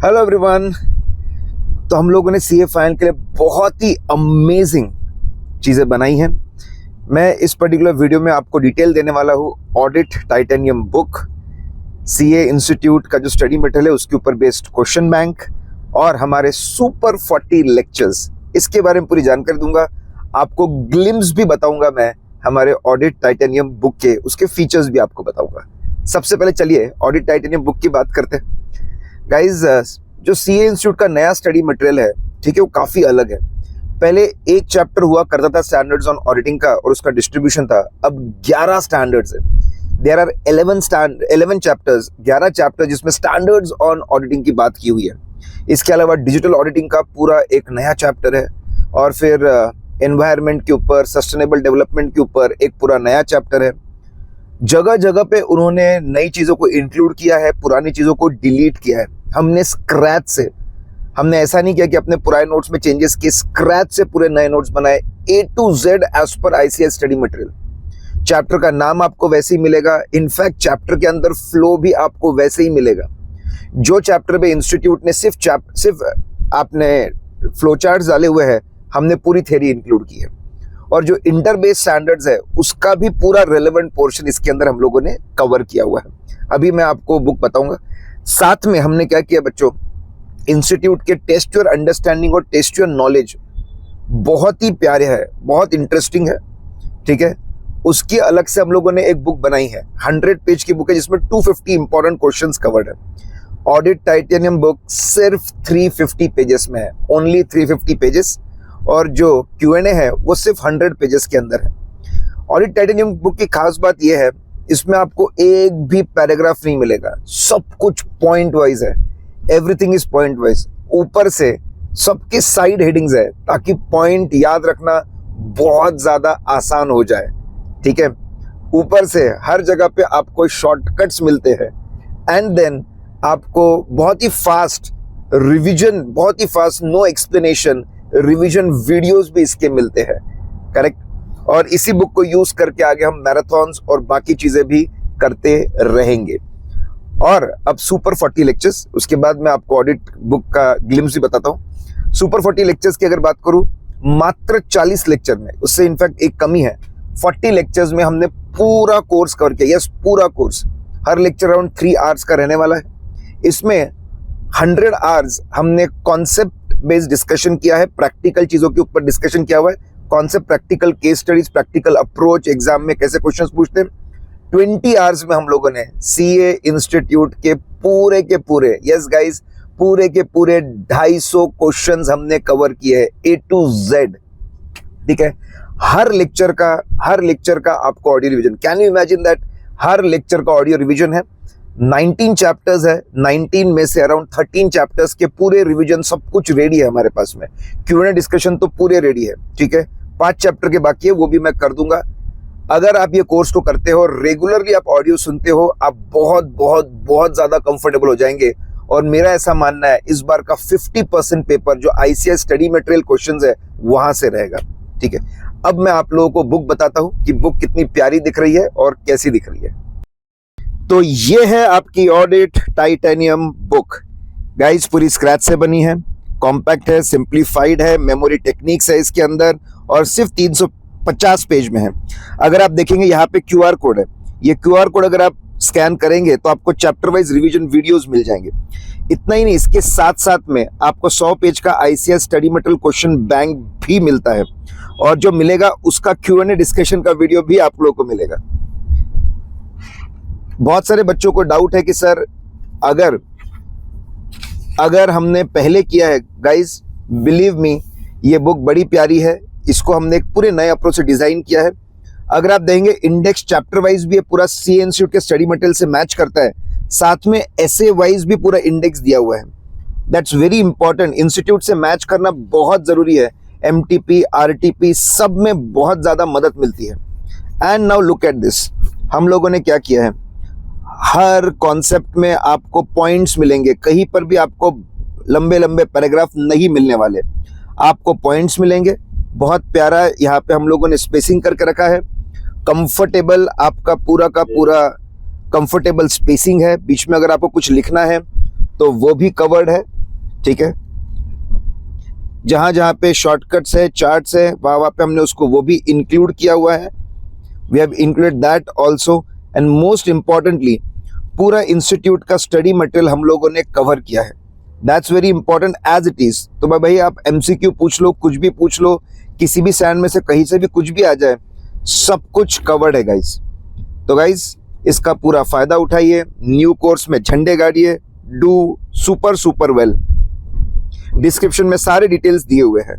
Hello everyone. तो हम लोगों ने सीए फाइनल के लिए बहुत ही अमेजिंग चीज़ें बनाई हैं। मैं इस पर्टिकुलर वीडियो में आपको डिटेल देने वाला हूँ audit titanium book, CA institute का जो स्टडी मटेरियल है उसके ऊपर बेस्ड क्वेश्चन बैंक और हमारे सुपर 40 लेक्चर्स, इसके बारे में पूरी जानकारी दूंगा। आपको ग्लिम्स भी बताऊंगा मैं हमारे ऑडिट टाइटेनियम बुक के, उसके फीचर्स भी आपको बताऊंगा। सबसे पहले चलिए ऑडिट टाइटेनियम बुक की बात करते हैं। गाइज, जो सीए इंस्टीट्यूट का नया स्टडी मटेरियल है, ठीक है, वो काफ़ी अलग है। पहले एक चैप्टर हुआ करता था स्टैंडर्ड्स ऑन ऑडिटिंग का और उसका डिस्ट्रीब्यूशन था। अब 11 स्टैंडर्ड्स है। देयर आर 11 चैप्टर्स, 11 चैप्टर जिसमें स्टैंडर्ड्स ऑन ऑडिटिंग की बात की हुई है। इसके अलावा डिजिटल ऑडिटिंग का पूरा एक नया चैप्टर है और फिर एनवायरनमेंट के ऊपर, सस्टेनेबल डेवलपमेंट के ऊपर एक पूरा नया चैप्टर है। जगह जगह पे उन्होंने नई चीज़ों को इंक्लूड किया है, पुरानी चीज़ों को डिलीट किया है। हमने स्क्रैच से, हमने ऐसा नहीं किया कि अपने पुराने नोट्स में चेंजेस किए, स्क्रैच से पूरे नए नोट्स बनाए A to Z एज पर ICS स्टडी मटेरियल। चैप्टर का नाम आपको वैसे ही मिलेगा, इनफैक्ट चैप्टर के अंदर फ्लो भी आपको वैसे ही मिलेगा। जो चैप्टर में इंस्टीट्यूट ने सिर्फ आपने फ्लो चार्ट डाले हुए हैं, हमने पूरी थ्योरी इंक्लूड की है। और जो इंटरबेस स्टैंडर्ड्स है उसका भी पूरा रेलेवेंट पोर्शन इसके अंदर हम लोगों ने कवर किया हुआ है। अभी मैं आपको बुक बताऊंगा। साथ में हमने क्या किया बच्चों, इंस्टीट्यूट के टेस्ट योर अंडरस्टैंडिंग और टेस्ट योर नॉलेज बहुत ही प्यारे है, बहुत इंटरेस्टिंग है, ठीक है। उसकी अलग से हम लोगों ने एक बुक बनाई है, 100 पेज की बुक है जिसमें 250 इंपॉर्टेंट क्वेश्चंस कवर्ड है। ऑडिट टाइटेनियम बुक सिर्फ 350 पेजेस में है, ओनली 350 पेजेस, और जो Q&A है वो सिर्फ 100 पेजेस के अंदर है। ऑडिट टाइटेनियम बुक की खास बात यह है, इसमें आपको एक भी पैराग्राफ नहीं मिलेगा, सब कुछ पॉइंट वाइज है, एवरीथिंग इज पॉइंट वाइज। ऊपर से सबके साइड हेडिंग्स है ताकि पॉइंट याद रखना बहुत ज्यादा आसान हो जाए, ठीक है। ऊपर से हर जगह पे आपको शॉर्टकट्स मिलते हैं एंड देन आपको बहुत ही फास्ट रिवीजन, बहुत ही fast no explanation revision videos भी इसके मिलते हैं, करेक्ट। और इसी बुक को यूज करके आगे हम मैराथन्स और बाकी चीजें भी करते रहेंगे। और अब सुपर 40 लेक्चर्स, उसके बाद मैं आपको ऑडिट बुक का ग्लिम्स भी बताता हूँ। सुपर 40 लेक्चर्स की अगर बात करूँ, मात्र 40 लेक्चर में, उससे इनफैक्ट एक कमी है, 40 लेक्चर्स में हमने पूरा कोर्स कवर किया। यस, पूरा कोर्स, हर लेक्चर अराउंड 3 आवर्स का रहने वाला है। इसमें 100 आवर्स हमने कॉन्सेप्ट बेस्ड डिस्कशन किया है, प्रैक्टिकल चीजों के ऊपर डिस्कशन किया हुआ है, concept, practical case studies, practical approach, exam में कैसे क्वेश्चंस पूछते हैं। 20 आवर्स में हम लोगों ने सीए इंस्टीट्यूट के पूरे, यस गाइस, पूरे के पूरे 250 क्वेश्चंस हमने कवर किए हैं A to Z, ठीक है। हर लेक्चर का आपको audio revision, can you imagine that, her lecture का ऑडियो रिवीजन है। 19 चैप्टर्स है, 19 में से अराउंड 13 चैप्टर्स के पूरे रिवीजन सब कुछ रेडी है हमारे पास में। Q&A डिस्कशन तो पूरे रेडी है, ठीक है। 5 चैप्टर के बाकी है, वो भी मैं कर दूंगा। अगर आप ये कोर्स को करते हो, रेगुलरली आप ऑडियो सुनते हो, आप बहुत ज्यादा कंफर्टेबल हो जाएंगे। और मेरा ऐसा मानना है इस बार का 50% पेपर जो ICS स्टडी मटेरियल क्वेश्चंस है वहां से रहेगा, ठीक है। अब मैं आप लोगों को बुक बताता हूं कि बुक कितनी प्यारी दिख रही है और कैसी दिख रही है। तो ये है आपकी ऑडिट टाइटेनियम बुक गाइस, पूरी स्क्रैच से बनी है, कॉम्पैक्ट है, सिंप्लीफाइड है, मेमोरी टेक्निक्स है इसके अंदर और सिर्फ 350 पेज में है। अगर आप देखेंगे यहाँ पे QR कोड है, ये QR कोड अगर आप स्कैन करेंगे तो आपको चैप्टर वाइज रिवीजन वीडियोस मिल जाएंगे। इतना ही नहीं, इसके साथ साथ में आपको 100 पेज का ICS study material question bank भी मिलता है और जो मिलेगा उसका Q&A डिस्कशन का वीडियो भी आप लोगों को मिलेगा। बहुत सारे बच्चों को डाउट है कि सर अगर हमने पहले किया है, गाइस बिलीव मी, ये बुक बड़ी प्यारी है, इसको हमने एक पूरे नए अप्रोच से डिजाइन किया है। अगर आप देखेंगे इंडेक्स चैप्टर वाइज भी है, पूरा सीए इंस्टीट्यूट के स्टडी मटेरियल से मैच करता है, साथ में ऐसे वाइज भी पूरा इंडेक्स दिया हुआ है। दैट्स वेरी इंपॉर्टेंट, इंस्टीट्यूट से मैच करना बहुत जरूरी है। MTP, RTP सब में बहुत ज्यादा मदद मिलती है। And now look at this, हम लोगों ने क्या किया है, हर कॉन्सेप्ट में आपको पॉइंट्स मिलेंगे, कहीं पर भी आपको लंबे पैराग्राफ नहीं मिलने वाले, आपको पॉइंट्स मिलेंगे। बहुत प्यारा यहाँ पे हम लोगों ने स्पेसिंग करके रखा है, कंफर्टेबल, आपका पूरा का पूरा कंफर्टेबल स्पेसिंग है। बीच में अगर आपको कुछ लिखना है तो वो भी कवर्ड है। ठीक है। जहां जहां पे शॉर्टकट्स है, चार्ट्स है, वहां पे हमने उसको वो भी इंक्लूड किया हुआ है। We have included that also. And most importantly पूरा इंस्टीट्यूट का स्टडी मटेरियल हम लोगों ने कवर किया है। That's very important as it is. तो भाई आप एमसीक्यू पूछ लो, कुछ भी पूछ लो, किसी भी सैंड में से कहीं से भी कुछ भी आ जाए, सब कुछ कवर्ड है गाइस। तो गाइस इसका पूरा फायदा उठाइए, न्यू कोर्स में झंडे गाड़िए, डू सुपर वेल। डिस्क्रिप्शन में सारे डिटेल्स दिए हुए हैं।